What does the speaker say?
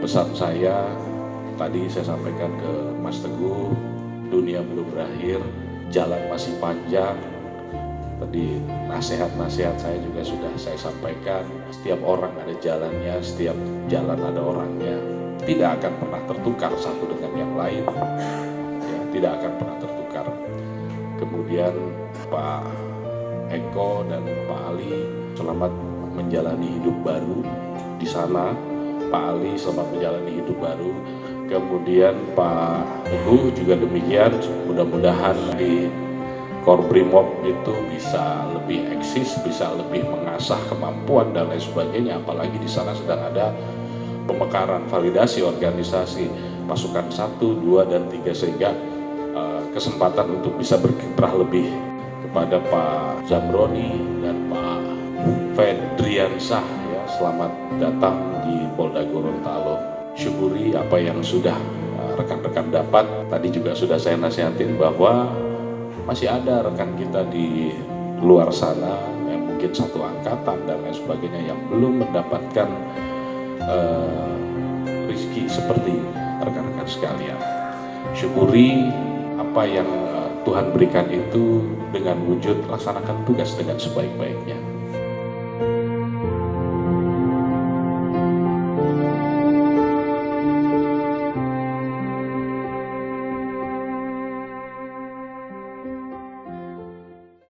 pesan saya tadi saya sampaikan ke Mas Teguh, dunia belum berakhir, jalan masih panjang. Tadi nasihat-nasihat saya juga sudah saya sampaikan, setiap orang ada jalannya, setiap jalan ada orangnya, tidak akan pernah tertukar satu dengan yang lain, ya, tidak akan pernah tertukar. Kemudian Pak Eko dan Pak Ali selamat menjalani hidup baru di sana. Pak Ali selamat menjalani hidup baru. Kemudian Pak Teguh juga demikian, mudah-mudahan di Korbrimob itu bisa lebih eksis, bisa lebih mengasah kemampuan dan lain sebagainya. Apalagi di sana sedang ada pemekaran validasi organisasi pasukan 1, 2, dan 3 sehingga kesempatan untuk bisa berkiprah lebih. Kepada Pak Zamroni dan Pak Fedriansah, ya, selamat datang di Polda Gorontalo. Syukuri apa yang sudah rekan-rekan dapat. Tadi juga sudah saya nasihatin bahwa masih ada rekan kita di luar sana yang mungkin satu angkatan dan lain sebagainya yang belum mendapatkan rezeki seperti rekan-rekan sekalian. Syukuri apa yang Tuhan berikan itu dengan wujud laksanakan tugas dengan sebaik-baiknya.